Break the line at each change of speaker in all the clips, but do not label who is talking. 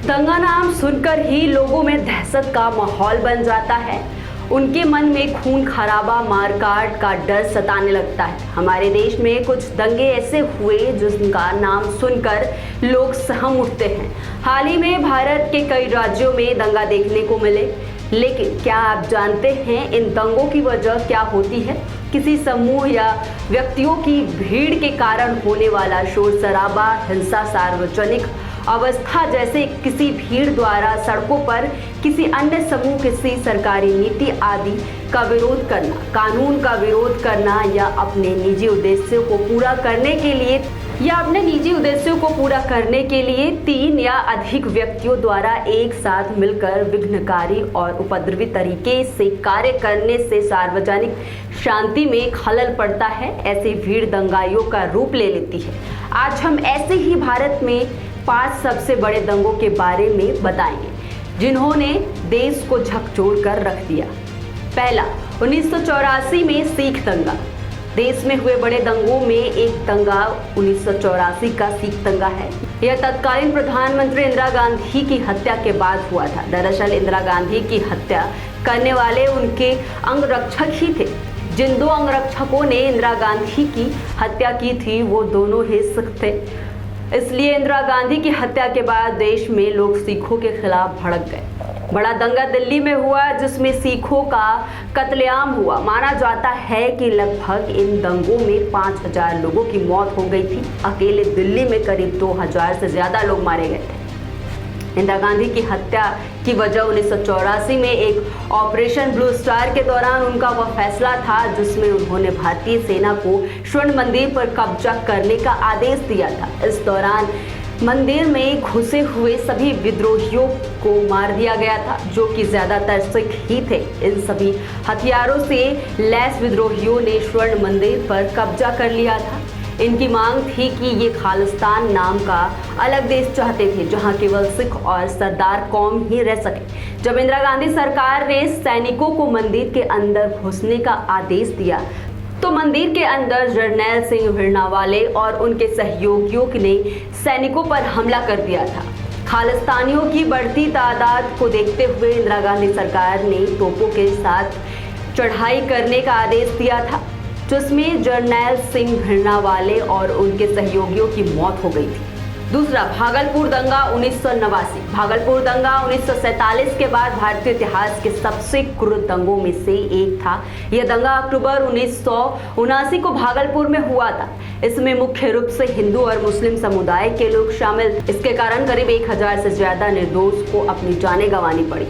दंगा नाम सुनकर ही लोगों में दहशत का माहौल बन जाता है। उनके मन में खून खराबा, मारकाट का डर सताने लगता है। हमारे देश में कुछ दंगे ऐसे हुए जिनका नाम सुनकर लोग सहम उठते हैं। हाल ही में भारत के कई राज्यों में दंगा देखने को मिले, लेकिन क्या आप जानते हैं इन दंगों की वजह क्या होती है? किसी समूह या व्यक्तियों की भीड़ के कारण होने वाला शोर शराबा, हिंसा, सार्वजनिक अवस्था जैसे किसी भीड़ द्वारा सड़कों पर किसी अन्य समूह, किसी सरकारी नीति आदि का विरोध करना, कानून का विरोध करना या अपने निजी उद्देश्यों को पूरा करने के लिए तीन या अधिक व्यक्तियों द्वारा एक साथ मिलकर विघ्नकारी और उपद्रवी तरीके से कार्य करने से सार्वजनिक शांति में खलल पड़ता है। ऐसी भीड़ दंगाइयों का रूप ले लेती है। आज हम ऐसे ही भारत में 5 सबसे बड़े दंगों के बारे में बताएंगे जिन्होंने देश को झकझोर कर रख दिया। पहला, 1984 में सिख दंगा। देश में हुए बड़े दंगों में एक दंगा 1984 का सिख दंगा है। यह तत्कालीन प्रधानमंत्री इंदिरा गांधी की हत्या के बाद हुआ था। दरअसल इंदिरा गांधी की हत्या करने वाले उनके अंगरक्षक ही थे। जिन 2 अंगरक्षकों ने इंदिरा गांधी की हत्या की थी वो दोनों ही सिख थे। इसलिए इंदिरा गांधी की हत्या के बाद देश में लोग सिखों के खिलाफ भड़क गए। बड़ा दंगा दिल्ली में हुआ जिसमें सिखों का कत्लेआम हुआ। माना जाता है कि लगभग इन दंगों में 5000 लोगों की मौत हो गई थी। अकेले दिल्ली में करीब 2000 से ज्यादा लोग मारे गए थे। इंदिरा गांधी की हत्या की वजह 1984 में एक ऑपरेशन ब्लू स्टार के दौरान उनका वह फैसला था जिसमें उन्होंने भारतीय सेना को स्वर्ण मंदिर पर कब्जा करने का आदेश दिया था। इस दौरान मंदिर में घुसे हुए सभी विद्रोहियों को मार दिया गया था, जो कि ज्यादातर सिख ही थे। इन सभी हथियारों से लैस विद्रोहियों ने स्वर्ण मंदिर पर कब्जा कर लिया था। इनकी मांग थी कि ये खालिस्तान नाम का अलग देश चाहते थे जहां केवल सिख और सरदार कौम ही रह सके। जब इंदिरा गांधी सरकार ने सैनिकों को मंदिर के अंदर घुसने का आदेश दिया तो मंदिर के अंदर जरनैल सिंह भिंडरावाले और उनके सहयोगियों ने सैनिकों पर हमला कर दिया था। खालिस्तानियों की बढ़ती तादाद को देखते हुए इंदिरा गांधी सरकार ने तोपों के साथ चढ़ाई करने का आदेश दिया था, जिसमें जरनैल सिंह भिंडरावाले और उनके सहयोगियों की मौत हो गई थी। दूसरा, भागलपुर दंगा 1989। भागलपुर दंगा 1947 के बाद भारतीय इतिहास के सबसे क्रूर दंगों में से एक था। यह दंगा अक्टूबर 1979 को भागलपुर में हुआ था। इसमें मुख्य रूप से हिंदू और मुस्लिम समुदाय के लोग शामिल। इसके कारण करीब 1000 से ज्यादा निर्दोष को अपनी जानें गंवानी पड़ी।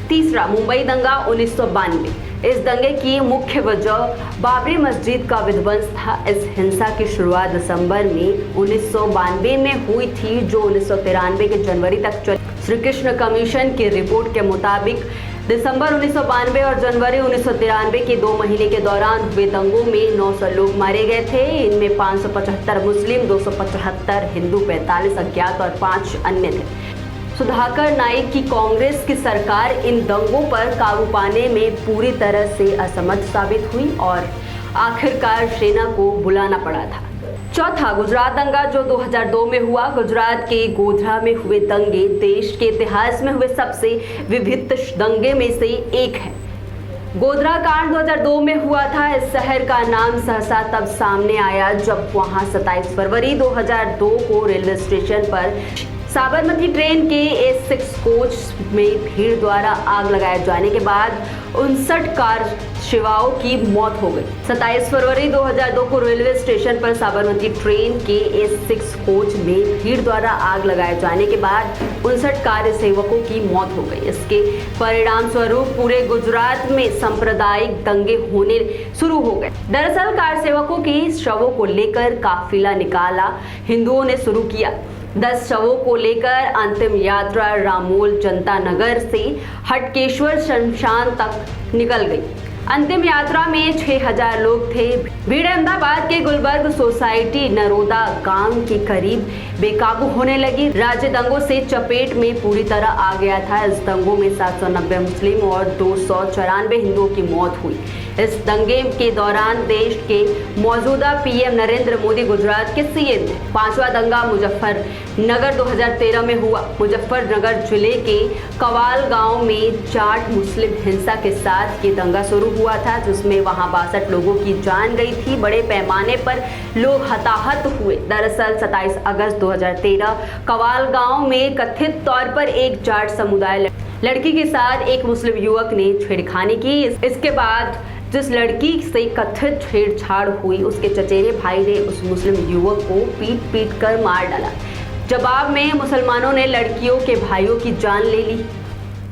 तीसरा, मुंबई दंगा 1992। इस दंगे की मुख्य वजह बाबरी मस्जिद का विध्वंस था। इस हिंसा की शुरुआत दिसंबर में 1992 में हुई थी, जो 1993 के जनवरी तक चली। श्री कृष्ण कमीशन की रिपोर्ट के मुताबिक दिसंबर 1992 और जनवरी 1993 के 2 महीने के दौरान हुए दंगों में 900 लोग मारे गए थे। इनमें 575 मुस्लिम, 275 हिंदू, 45 अज्ञात और 5 अन्य थे। सुधाकर नाइक की कांग्रेस की सरकार इन दंगों पर काबू पाने में पूरी तरह से असमर्थ साबित हुई और आखिरकार सेना को बुलाना पड़ा था। चौथा, गुजरात दंगा जो 2002 में हुआ। गुजरात के गोधरा में हुए दंगे देश के इतिहास में हुए सबसे विभिन्न दंगे में से एक है। गोधरा कांड 2002 में हुआ था। इस शहर का नाम सहसा तब सामने आया जब वहां 27 फरवरी 2002 को रेलवे स्टेशन पर साबरमती ट्रेन के S6 कोच में भीड़ द्वारा आग लगाए जाने के बाद 59 कार सेवाओं की मौत हो गई। 27 फरवरी 2002 को रेलवे स्टेशन पर साबरमती ट्रेन के S6 कोच में भीड़ द्वारा आग लगाए जाने के बाद 59 कार सेवकों की मौत हो गई। इसके परिणाम स्वरूप पूरे गुजरात में सांप्रदायिक दंगे होने शुरू हो गए। दरअसल कार सेवकों के शवों को लेकर काफिला निकाला हिंदुओं ने शुरू किया। 10 शवों को लेकर अंतिम यात्रा रामोल जनता नगर से हटकेश्वर शमशान तक निकल गई। अंतिम यात्रा में 6000 लोग थे। भीड़ अहमदाबाद के गुलबर्ग सोसाइटी नरोदा गांव के करीब बेकाबू होने लगी। राज्य दंगों से चपेट में पूरी तरह आ गया था। इस दंगों में 790 मुस्लिम और 294 हिंदुओं की मौत हुई। इस दंगे के दौरान देश के मौजूदा पीएम नरेंद्र मोदी गुजरात के सीएम थे। 5वां दंगा मुजफ्फरनगर 2013 में हुआ। मुजफ्फरनगर जिले के कवाल गांव में जाट मुस्लिम हिंसा के साथ ये दंगा शुरू हुआ था, जिसमें वहां 62 लोगों की जान गई थी। बड़े पैमाने पर लोग हताहत हुए। दरअसल 27 अगस्त 2013 कवाल गांव में कथित तौर पर एक जाट समुदाय लड़की के साथ एक मुस्लिम युवक ने छेड़खानी की। इसके बाद जिस लड़की से कथित छेड़छाड़ हुई, उसके चचेरे भाई ने उस मुस्लिम युवक को पीट कर मार डाला। जवाब में मुसलमानों ने लड़कियों के भाइयों की जान ले ली।